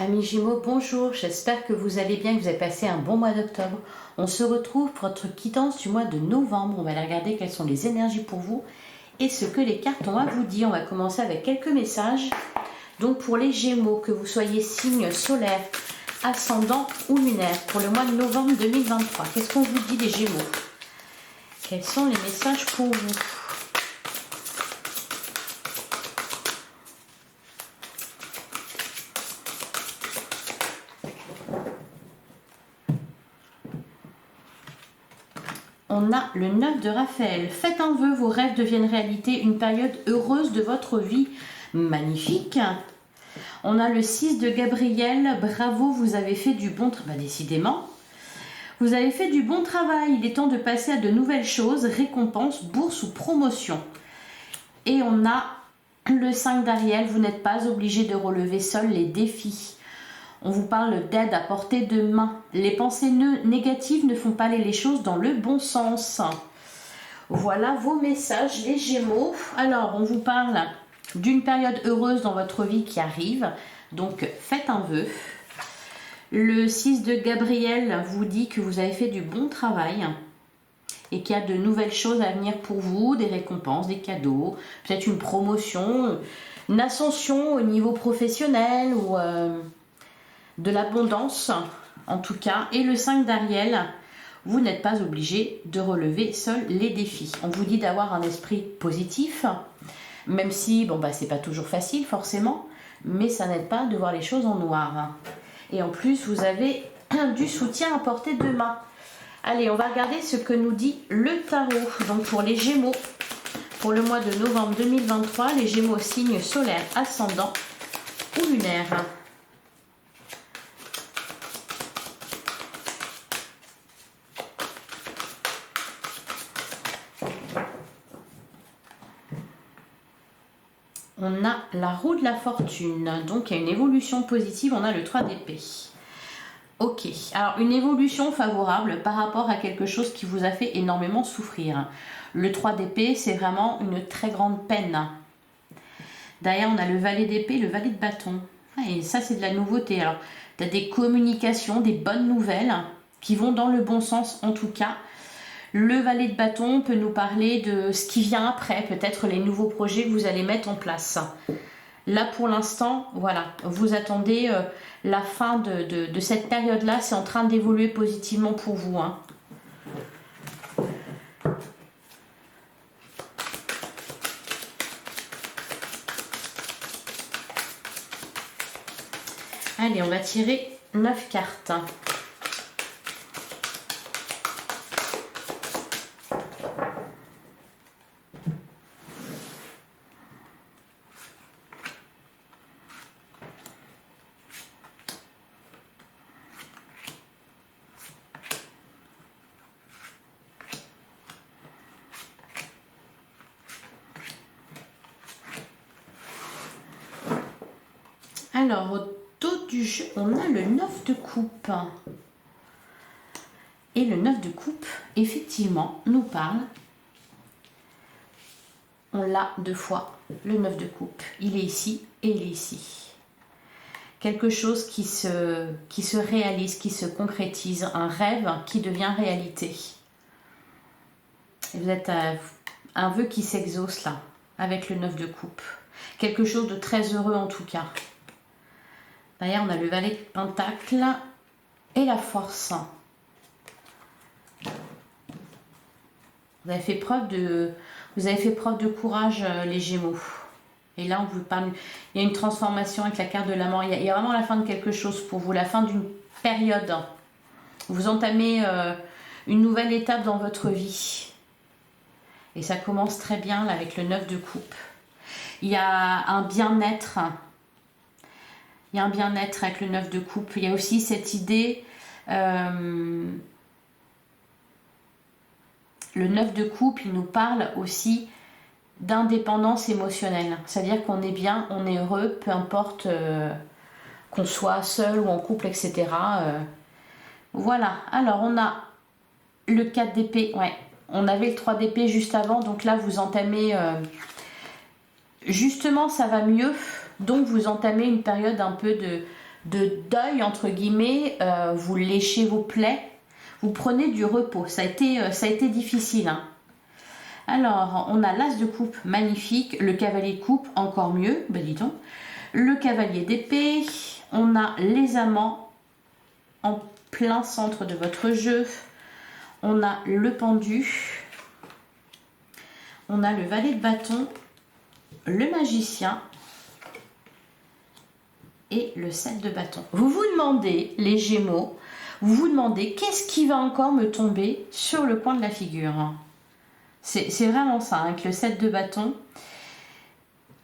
Amis Gémeaux, bonjour, j'espère que vous allez bien, que vous avez passé un bon mois d'octobre. On se retrouve pour votre quittance du mois de novembre. On va aller regarder quelles sont les énergies pour vous et ce que les cartes ont à vous dire. On va commencer avec quelques messages. Donc pour les Gémeaux, que vous soyez signe solaire, ascendant ou lunaire, pour le mois de novembre 2023, qu'est-ce qu'on vous dit les Gémeaux? Quels sont les messages pour vous? On a le 9 de Raphaël. Faites un vœu, vos rêves deviennent réalité, une période heureuse de votre vie. Magnifique. On a le 6 de Gabriel. Bravo, vous avez fait du bon travail. Décidément, vous avez fait du bon travail. Il est temps de passer à de nouvelles choses. Récompense, bourse ou promotion. Et on a le 5 d'Ariel. Vous n'êtes pas obligé de relever seul les défis. On vous parle d'aide à portée de main. Les pensées négatives ne font pas aller les choses dans le bon sens. Voilà vos messages, les Gémeaux. Alors, on vous parle d'une période heureuse dans votre vie qui arrive. Donc, faites un vœu. Le 6 de Gabriel vous dit que vous avez fait du bon travail et qu'il y a de nouvelles choses à venir pour vous, des récompenses, des cadeaux, peut-être une promotion, une ascension au niveau professionnel ou... de l'abondance en tout cas. Et le 5 d'Ariel, vous n'êtes pas obligé de relever seul les défis. On vous dit d'avoir un esprit positif, même si bon bah c'est pas toujours facile forcément, mais ça n'aide pas de voir les choses en noir. Et en plus vous avez du soutien à portée de main. Allez, on va regarder ce que nous dit le tarot. Donc pour les Gémeaux, pour le mois de novembre 2023, les Gémeaux signe solaire, ascendant ou lunaire. On a la roue de la fortune, donc il y a une évolution positive, on a le 3 d'épée. Ok, alors une évolution favorable par rapport à quelque chose qui vous a fait énormément souffrir. Le 3 d'épée, c'est vraiment une très grande peine. Derrière, on a le valet d'épée, le valet de bâton. Et ça, c'est de la nouveauté. Alors, tu as des communications, des bonnes nouvelles qui vont dans le bon sens en tout cas. Le valet de bâton peut nous parler de ce qui vient après, peut-être les nouveaux projets que vous allez mettre en place. Là pour l'instant, voilà, vous attendez la fin de cette période-là, c'est en train d'évoluer positivement pour vous. Hein. Allez, on va tirer 9 cartes. Alors, au dos du jeu, on a le 9 de coupe. Et le 9 de coupe, effectivement, nous parle. On l'a 2 fois, le 9 de coupe. Il est ici et il est ici. Quelque chose qui se réalise, qui se concrétise. Un rêve qui devient réalité. Et vous êtes un vœu qui s'exauce là, avec le 9 de coupe. Quelque chose de très heureux en tout cas. Derrière, on a le valet de pentacle et la force. Vous avez fait preuve de courage, les Gémeaux. Et là, on vous parle, il y a une transformation avec la carte de la mort. Il y a vraiment la fin de quelque chose pour vous, la fin d'une période. Vous entamez une nouvelle étape dans votre vie. Et ça commence très bien là, avec le 9 de coupe. Il y a un bien-être. Il y a un bien-être avec le 9 de coupe. Il y a aussi cette idée... le 9 de coupe, il nous parle aussi d'indépendance émotionnelle. C'est-à-dire qu'on est bien, on est heureux, peu importe qu'on soit seul ou en couple, etc. Voilà. Alors, on a le 4 d'épée. Ouais. On avait le 3 d'épée juste avant. Donc là, vous entamez... justement, ça va mieux. Donc vous entamez une période un peu deuil, entre guillemets, vous léchez vos plaies, vous prenez du repos. Ça a été difficile. Hein. Alors, on a l'as de coupe, magnifique. Le cavalier de coupe, encore mieux. Ben dis donc. Le cavalier d'épée. On a les amants en plein centre de votre jeu. On a le pendu. On a le valet de bâton. Le magicien. Et le 7 de bâton. Vous vous demandez, les Gémeaux, vous vous demandez qu'est-ce qui va encore me tomber sur le coin de la figure. C'est vraiment ça, avec le 7 de bâton.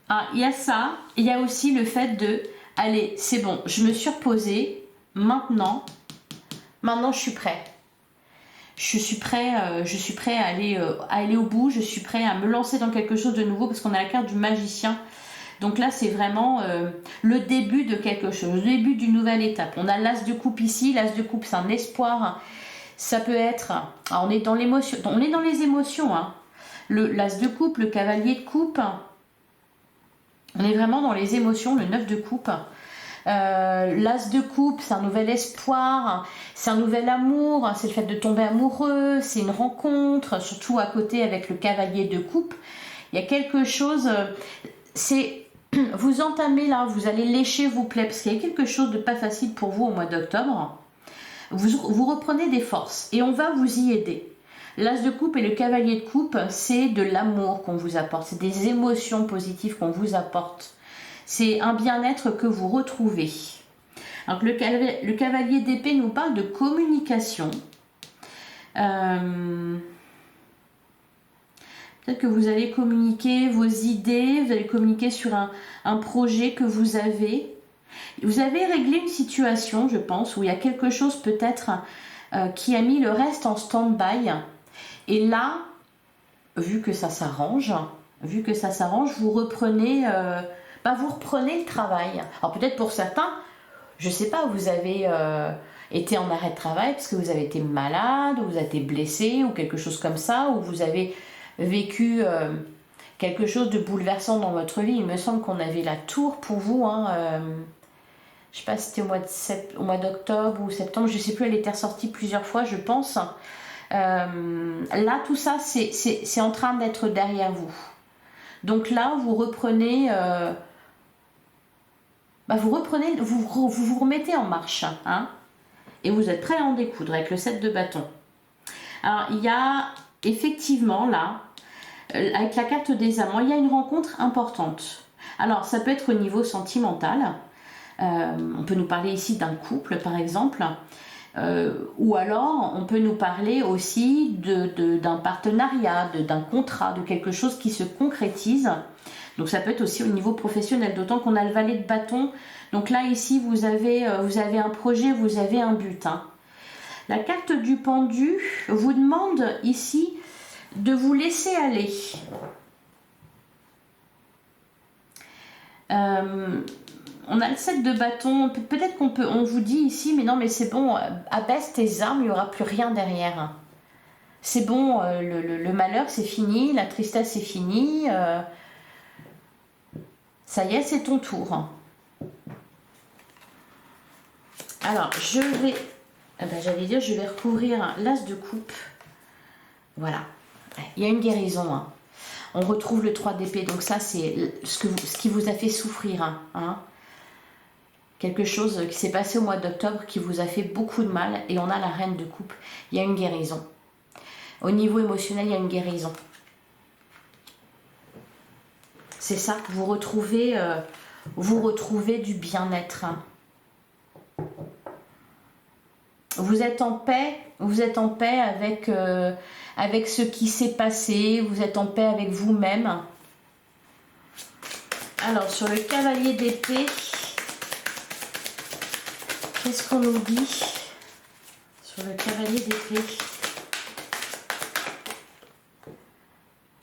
Ah, il y a ça, il y a aussi le fait de, allez, c'est bon, je me suis reposée, maintenant je suis prêt. Je suis prêt à aller au bout, je suis prêt à me lancer dans quelque chose de nouveau parce qu'on a la carte du magicien. Donc là, c'est vraiment le début de quelque chose, le début d'une nouvelle étape. On a l'as de coupe ici. L'as de coupe, c'est un espoir. Ça peut être... Alors on est dans l'émotion, on est dans les émotions. Hein. L'as de coupe, le cavalier de coupe. On est vraiment dans les émotions, le 9 de coupe. L'as de coupe, c'est un nouvel espoir, c'est un nouvel amour, c'est le fait de tomber amoureux, c'est une rencontre, surtout à côté avec le cavalier de coupe. Il y a quelque chose... c'est... Vous entamez là, vous allez lécher vos plaies parce qu'il y a quelque chose de pas facile pour vous au mois d'octobre. Vous reprenez des forces et on va vous y aider. L'as de coupe et le cavalier de coupe, c'est de l'amour qu'on vous apporte, c'est des émotions positives qu'on vous apporte. C'est un bien-être que vous retrouvez. Alors le cavalier d'épée nous parle de communication. Peut-être que vous allez communiquer vos idées, vous allez communiquer sur un projet que vous avez. Vous avez réglé une situation, je pense, où il y a quelque chose peut-être qui a mis le reste en stand-by. Et là, vu que ça s'arrange, vous reprenez le travail. Alors peut-être pour certains, je ne sais pas, vous avez été en arrêt de travail parce que vous avez été malade, ou vous avez été blessé, ou quelque chose comme ça, ou vous avez vécu quelque chose de bouleversant dans votre vie. Il me semble qu'on avait la tour pour vous. Hein, je ne sais pas si c'était au mois d'octobre ou septembre, je ne sais plus, elle était ressortie plusieurs fois, je pense. Là, tout ça, c'est en train d'être derrière vous. Donc là, vous reprenez... vous remettez en marche. Hein, et vous êtes prêt à en découdre avec le 7 de bâton. Alors, il y a effectivement là, avec la carte des amants, il y a une rencontre importante. Alors, ça peut être au niveau sentimental. On peut nous parler ici d'un couple, par exemple. Ou alors, on peut nous parler aussi d'un partenariat, d'un contrat, de quelque chose qui se concrétise. Donc, ça peut être aussi au niveau professionnel, d'autant qu'on a le valet de bâton. Donc là, ici, vous avez un projet, vous avez un but. Hein. La carte du pendu vous demande ici de vous laisser aller. On a le 7 de bâton. Peut-être on vous dit ici, mais non, mais c'est bon, abaisse tes armes, il n'y aura plus rien derrière. C'est bon, le malheur, c'est fini, la tristesse, c'est fini. Ça y est, c'est ton tour. Alors, je vais recouvrir l'as de coupe. Voilà. Il y a une guérison. Hein. On retrouve le 3 d'épée. Donc ça, c'est ce qui vous a fait souffrir. Hein. Quelque chose qui s'est passé au mois d'octobre qui vous a fait beaucoup de mal. Et on a la reine de coupe. Il y a une guérison. Au niveau émotionnel, il y a une guérison. C'est ça. Vous retrouvez du bien-être. Hein. Vous êtes en paix avec ce qui s'est passé, vous êtes en paix avec vous-même. Alors, sur le cavalier d'épée, qu'est-ce qu'on nous dit sur le cavalier d'épée?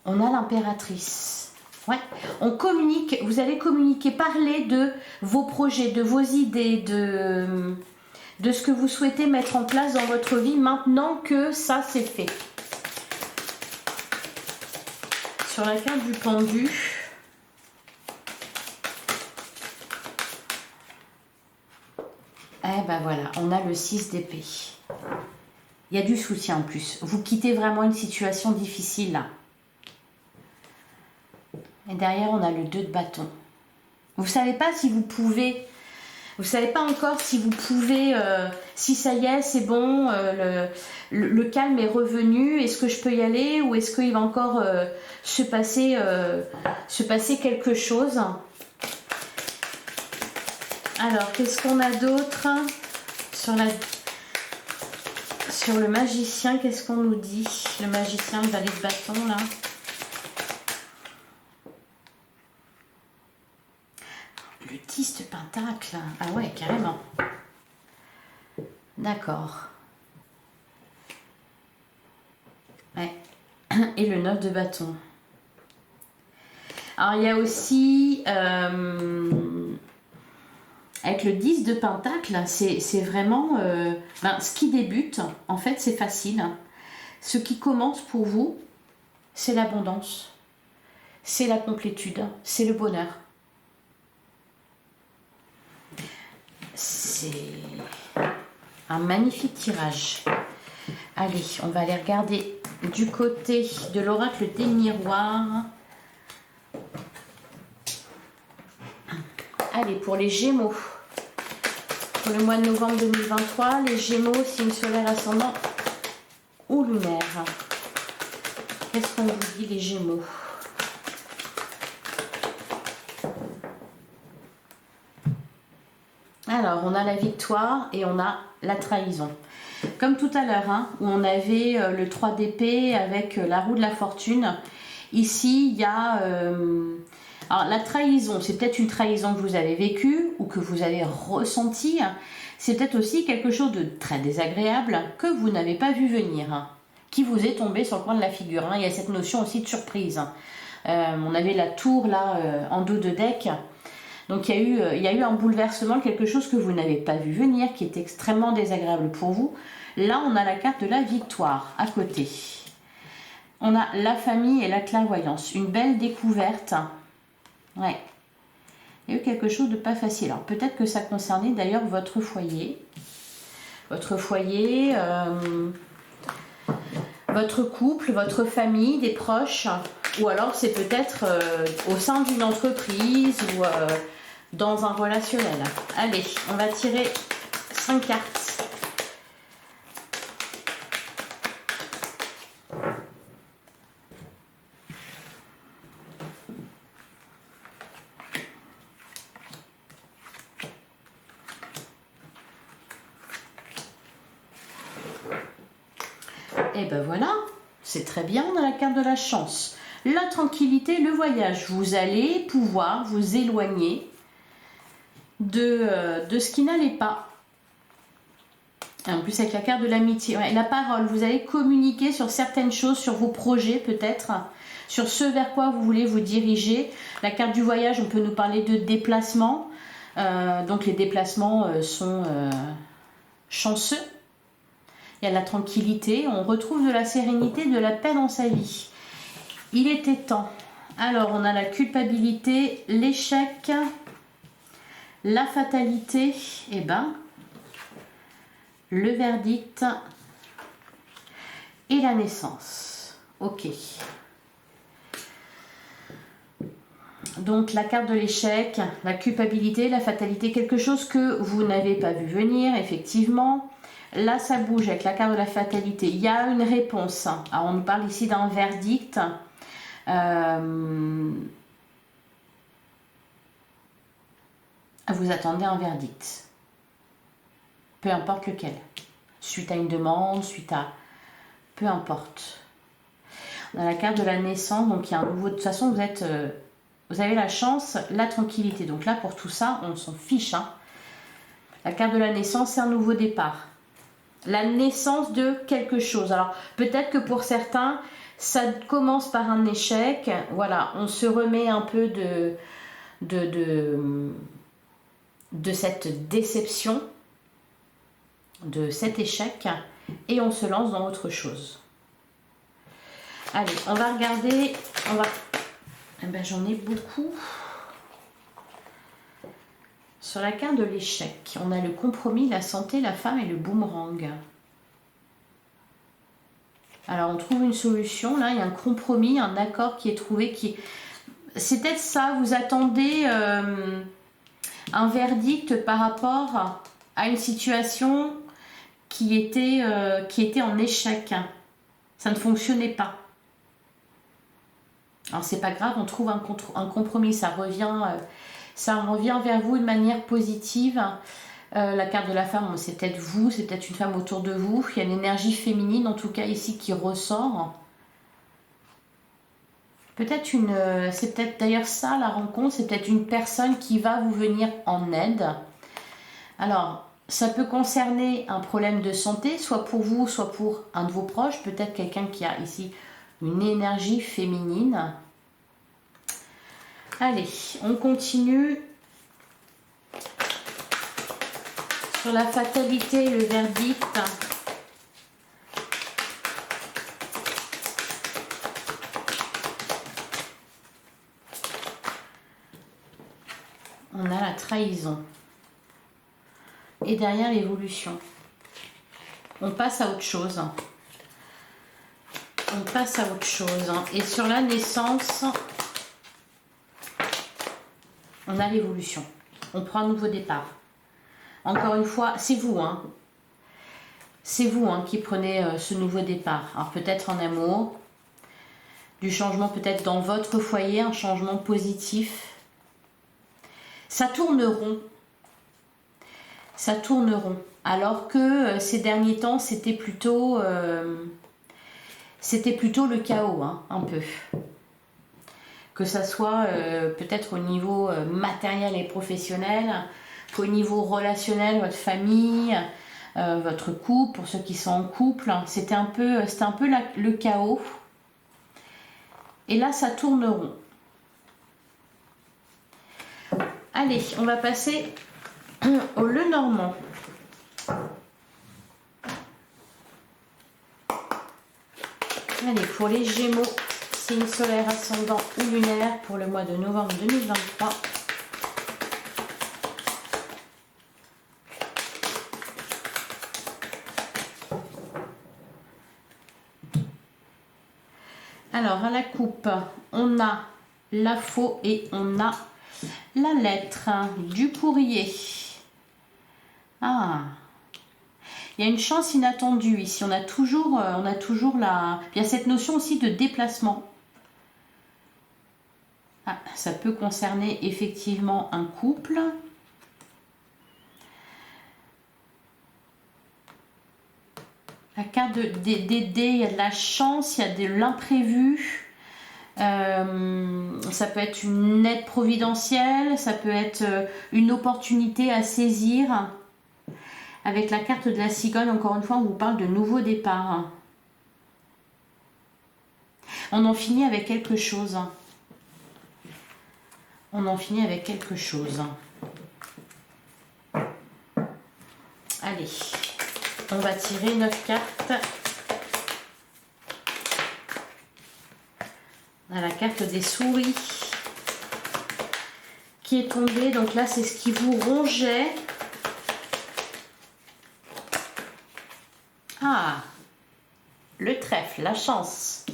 On a l'impératrice. Ouais, on communique, vous allez communiquer, parler de vos projets, de vos idées, de ce que vous souhaitez mettre en place dans votre vie maintenant que ça c'est fait. Sur la carte du pendu, Eh ben voilà, on a le 6 d'épée. Il y a du soutien en plus. Vous quittez vraiment une situation difficile là. Et derrière, on a le 2 de bâton. Vous ne savez pas si vous pouvez... Vous ne savez pas encore si vous pouvez... si ça y est, c'est bon, le calme est revenu. Est-ce que je peux y aller ou est-ce qu'il va encore se passer quelque chose? Alors, qu'est-ce qu'on a d'autre sur le magicien? Qu'est-ce qu'on nous dit? Le magicien, le valet de bâton, là. Le 10 de pentacle. Ah ouais, carrément. D'accord. Ouais. Et le 9 de bâton. Alors, il y a aussi... avec le 10 de pentacle, c'est vraiment... ce qui débute, en fait, c'est facile. Ce qui commence pour vous, c'est l'abondance. C'est la complétude. C'est le bonheur. C'est un magnifique tirage. Allez, on va aller regarder du côté de l'oracle des miroirs. Allez, pour les Gémeaux. Pour le mois de novembre 2023, les Gémeaux, signe solaire ascendant ou lunaire. Qu'est-ce qu'on vous dit, les Gémeaux? Alors, on a la victoire et on a la trahison. Comme tout à l'heure, hein, où on avait le 3 d'épée avec la roue de la fortune. Ici, il y a... alors, la trahison, c'est peut-être une trahison que vous avez vécue ou que vous avez ressentie. C'est peut-être aussi quelque chose de très désagréable que vous n'avez pas vu venir, hein, qui vous est tombé sur le coin de la figure. Hein. Il y a cette notion aussi de surprise. On avait la tour là en dos de deck. Donc il y a eu un bouleversement, quelque chose que vous n'avez pas vu venir, qui est extrêmement désagréable pour vous. Là, on a la carte de la victoire à côté. On a la famille et la clairvoyance. Une belle découverte. Ouais. Il y a eu quelque chose de pas facile. Alors peut-être que ça concernait d'ailleurs votre foyer. Votre foyer, votre couple, votre famille, des proches. Ou alors c'est peut-être au sein d'une entreprise ou dans un relationnel. Allez, on va tirer 5 cartes. Et ben voilà, c'est très bien, on a la carte de la chance. La tranquillité, le voyage. Vous allez pouvoir vous éloigner de ce qui n'allait pas. Et en plus, avec la carte de l'amitié, ouais, la parole, vous allez communiquer sur certaines choses, sur vos projets peut-être, sur ce vers quoi vous voulez vous diriger. La carte du voyage, on peut nous parler de déplacement. Donc les déplacements sont chanceux. Il y a la tranquillité, on retrouve de la sérénité, de la paix dans sa vie. Il était temps. Alors, on a la culpabilité, l'échec, la fatalité, et ben, le verdict et la naissance. Ok. Donc, la carte de l'échec, la culpabilité, la fatalité, quelque chose que vous n'avez pas vu venir, effectivement. Là, ça bouge avec la carte de la fatalité. Il y a une réponse. Alors, on nous parle ici d'un verdict. Vous attendez un verdict. Peu importe lequel. Suite à une demande, suite à... Peu importe. On a la carte de la naissance. Donc, il y a un nouveau... De toute façon, vous avez la chance, la tranquillité. Donc là, pour tout ça, on s'en fiche. Hein. La carte de la naissance, c'est un nouveau départ. La naissance de quelque chose. Alors, peut-être que pour certains, ça commence par un échec. Voilà, on se remet un peu de cette déception, de cet échec, et on se lance dans autre chose. Allez, on va regarder. Eh ben, j'en ai beaucoup. Sur la carte de l'échec, on a le compromis, la santé, la femme et le boomerang. Alors on trouve une solution, là il y a un compromis, un accord qui est trouvé, c'est peut-être ça, vous attendez un verdict par rapport à une situation qui était en échec. Ça ne fonctionnait pas. Alors c'est pas grave, on trouve un compromis, ça revient vers vous de manière positive. La carte de la femme, c'est peut-être vous, c'est peut-être une femme autour de vous. Il y a une énergie féminine, en tout cas ici, qui ressort. C'est peut-être d'ailleurs ça la rencontre, c'est peut-être une personne qui va vous venir en aide. Alors, ça peut concerner un problème de santé, soit pour vous, soit pour un de vos proches, peut-être quelqu'un qui a ici une énergie féminine. Allez, on continue. Sur la fatalité, le verdict. On a la trahison. Et derrière l'évolution. On passe à autre chose. On passe à autre chose. Et sur la naissance, on a l'évolution. On prend un nouveau départ. Encore une fois, c'est vous, hein. C'est vous qui prenez ce nouveau départ. Alors peut-être en amour, du changement peut-être dans votre foyer, un changement positif. Ça tourne rond. Ça tourne rond. Alors que ces derniers temps, c'était plutôt le chaos, hein, un peu. Que ça soit peut-être au niveau matériel et professionnel, au niveau relationnel, votre famille, votre couple, pour ceux qui sont en couple, c'était un peu le chaos. Et là, ça tourne rond. Allez, on va passer au Lenormand. Allez, pour les Gémeaux, signe solaire, ascendant ou lunaire pour le mois de novembre 2023. Alors, à la coupe, on a la faux et on a la lettre du courrier. Ah, il y a une chance inattendue ici. On a toujours il y a cette notion aussi de déplacement. Ah, ça peut concerner effectivement un couple. La carte des dés, il y a de la chance, il y a de l'imprévu. Ça peut être une aide providentielle, ça peut être une opportunité à saisir. Avec la carte de la cigogne, encore une fois, on vous parle de nouveau départ. On en finit avec quelque chose. On en finit avec quelque chose. Allez, on va tirer 9 cartes. On a la carte des souris qui est tombée. Donc là, c'est ce qui vous rongeait. Ah, le trèfle, la chance.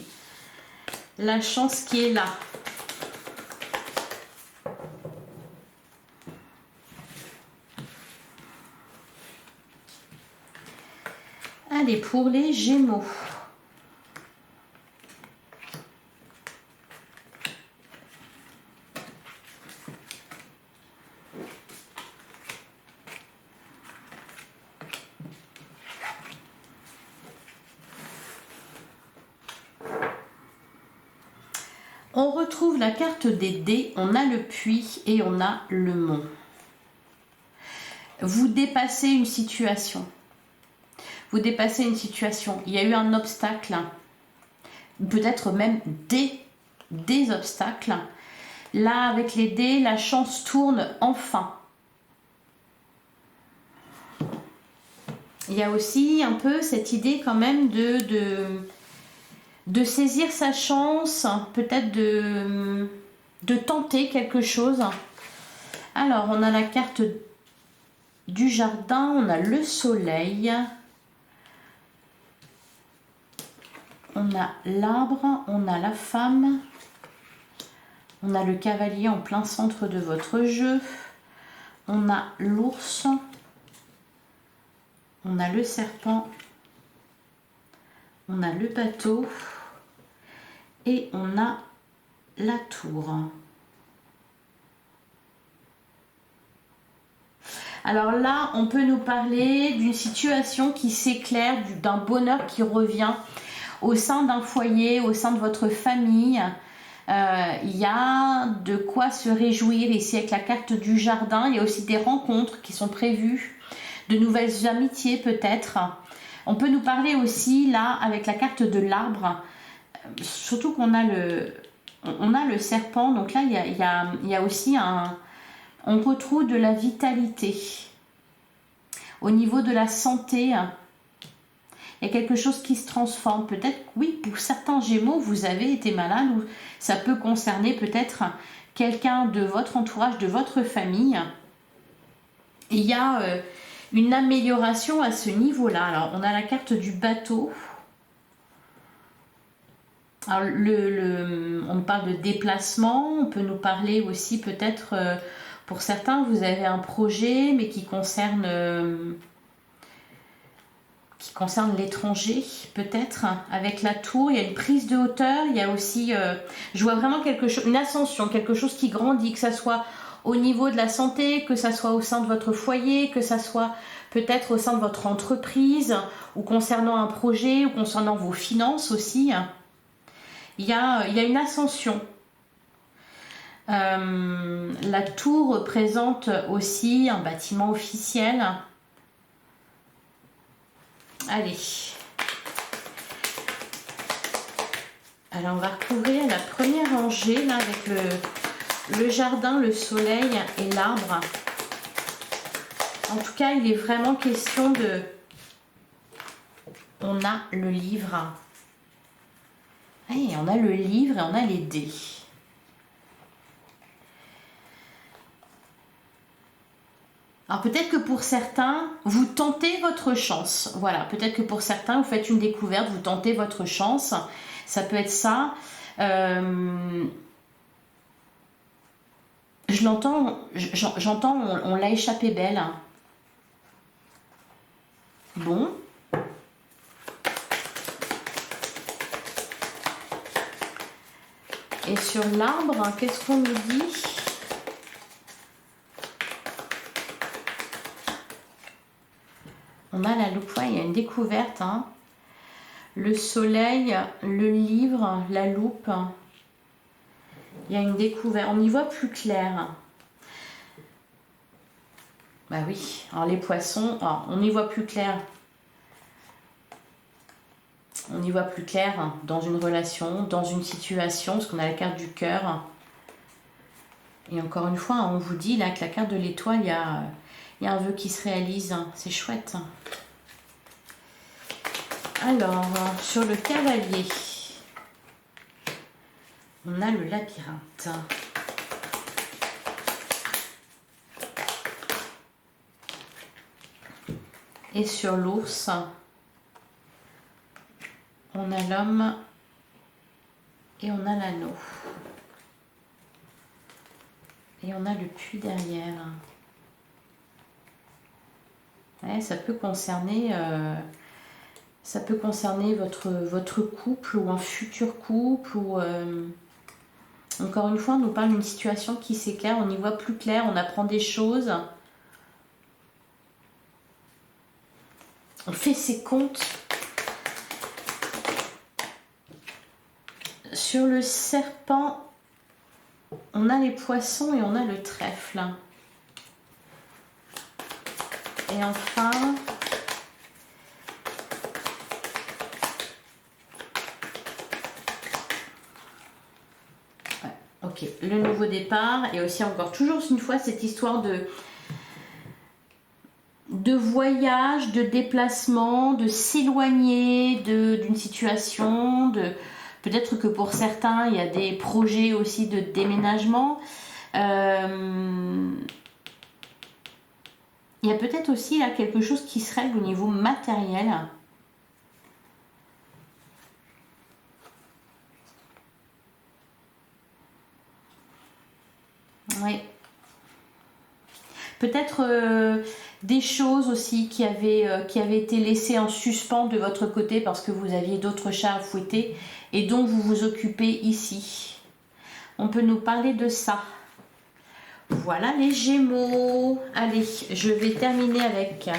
La chance qui est là. Allez, pour les Gémeaux. On retrouve la carte des dés, on a le puits et on a le mont. Vous dépassez une situation. Vous dépassez une situation. Il y a eu un obstacle, ou peut-être même des obstacles. Là, avec les dés, la chance tourne enfin. Il y a aussi un peu cette idée quand même de saisir sa chance, peut-être de tenter quelque chose. Alors, on a la carte du jardin, on a le soleil, on a l'arbre, on a la femme, on a le cavalier en plein centre de votre jeu, on a l'ours, on a le serpent, on a le bateau et on a la tour. Alors là, on peut nous parler d'une situation qui s'éclaire, d'un bonheur qui revient au sein d'un foyer, au sein de votre famille. Il y a de quoi se réjouir ici avec la carte du jardin. Il y a aussi des rencontres qui sont prévues, de nouvelles amitiés peut-être. On peut nous parler aussi là avec la carte de l'arbre, surtout qu'on a le serpent. Donc là, il y a aussi on retrouve de la vitalité. Au niveau de la santé, il y a quelque chose qui se transforme. Peut-être, oui, pour certains Gémeaux, vous avez été malade ou ça peut concerner peut-être quelqu'un de votre entourage, de votre famille. Il y a une amélioration à ce niveau-là. Alors, on a la carte du bateau. Alors, on parle de déplacement. On peut nous parler aussi peut-être... pour certains, vous avez un projet, mais qui concerne l'étranger, peut-être. Avec la tour, il y a une prise de hauteur. Il y a aussi, je vois vraiment quelque chose, une ascension, quelque chose qui grandit, que ça soit au niveau de la santé, que ça soit au sein de votre foyer, que ça soit peut-être au sein de votre entreprise, ou concernant un projet, ou concernant vos finances aussi. Il y a une ascension. La tour représente aussi un bâtiment officiel. Allez. Alors on va recouvrir la première rangée là avec le jardin, le soleil et l'arbre. En tout cas, il est vraiment question de... On a le livre. Et on a le livre et on a les dés. Alors peut-être que pour certains, vous tentez votre chance. Voilà, peut-être que pour certains, vous faites une découverte, vous tentez votre chance. Ça peut être ça. J'entends, on l'a échappé belle. Bon. Et sur l'arbre, qu'est-ce qu'on nous dit ? On a la loupe, il y a une découverte. Hein. Le soleil, le livre, la loupe. Il y a une découverte. On y voit plus clair. Bah oui, alors les poissons, on y voit plus clair. On y voit plus clair dans une relation, dans une situation, parce qu'on a la carte du cœur. Et encore une fois, on vous dit là que la carte de l'étoile, il y a un vœu qui se réalise. C'est chouette. Alors, sur le cavalier, on a le labyrinthe. Et sur l'ours, on a l'homme et on a l'anneau. Et on a le puits derrière. Ouais, ça peut concerner votre couple ou un futur couple. Ou, encore une fois, on nous parle d'une situation qui s'éclaire, on y voit plus clair, on apprend des choses. On fait ses comptes. Sur le serpent, on a les poissons et on a le trèfle. Et enfin, ouais, ok, le nouveau départ et aussi encore toujours une fois cette histoire de voyage, de déplacement, de s'éloigner d'une situation, peut-être que pour certains il y a des projets aussi de déménagement. Il y a peut-être aussi là quelque chose qui se règle au niveau matériel. Oui. Peut-être des choses aussi qui avaient été laissées en suspens de votre côté parce que vous aviez d'autres chats à fouetter et dont vous vous occupez ici. On peut nous parler de ça. Voilà les Gémeaux. Allez, je vais terminer avec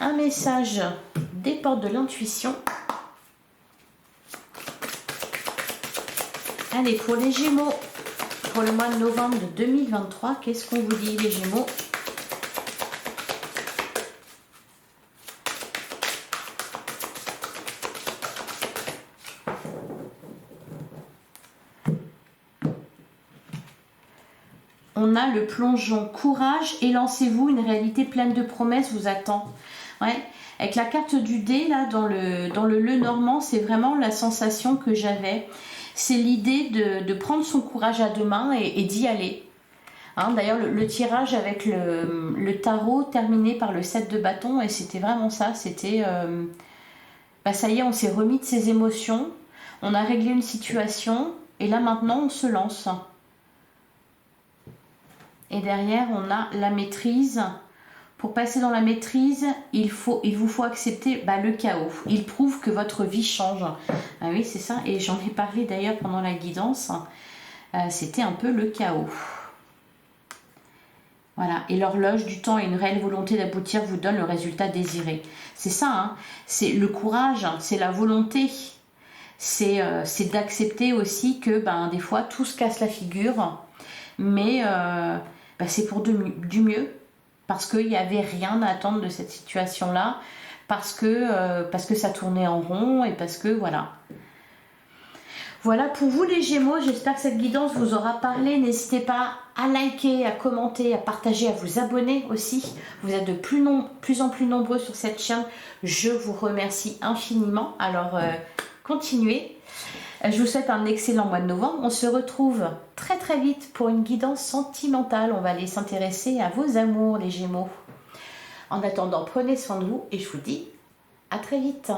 un message des portes de l'intuition. Allez, pour les Gémeaux, pour le mois de novembre de 2023, qu'est-ce qu'on vous dit les Gémeaux? On a le plongeon, courage et lancez-vous, une réalité pleine de promesses vous attend. Ouais. Avec la carte du dé, là, dans le normand, c'est vraiment la sensation que j'avais. C'est l'idée de prendre son courage à deux mains et d'y aller. Hein, d'ailleurs, le tirage avec le tarot terminé par le 7 de bâton, et c'était vraiment ça. C'était, ça y est, on s'est remis de ses émotions, on a réglé une situation, et là maintenant, on se lance. Et derrière, on a la maîtrise. Pour passer dans la maîtrise, il vous faut accepter le chaos. Il prouve que votre vie change. Ah oui, c'est ça. Et j'en ai parlé d'ailleurs pendant la guidance. C'était un peu le chaos. Voilà. Et l'horloge du temps et une réelle volonté d'aboutir vous donne le résultat désiré. C'est ça. Hein. C'est le courage, c'est la volonté. C'est d'accepter aussi que des fois, tout se casse la figure. Mais c'est pour du mieux, parce qu'il n'y avait rien à attendre de cette situation-là, parce que ça tournait en rond et parce que voilà. Voilà pour vous les Gémeaux, j'espère que cette guidance vous aura parlé. N'hésitez pas à liker, à commenter, à partager, à vous abonner aussi. Vous êtes de plus en plus nombreux sur cette chaîne. Je vous remercie infiniment. Alors continuez. Je vous souhaite un excellent mois de novembre. On se retrouve très très vite pour une guidance sentimentale. On va aller s'intéresser à vos amours les Gémeaux. En attendant, prenez soin de vous et je vous dis à très vite.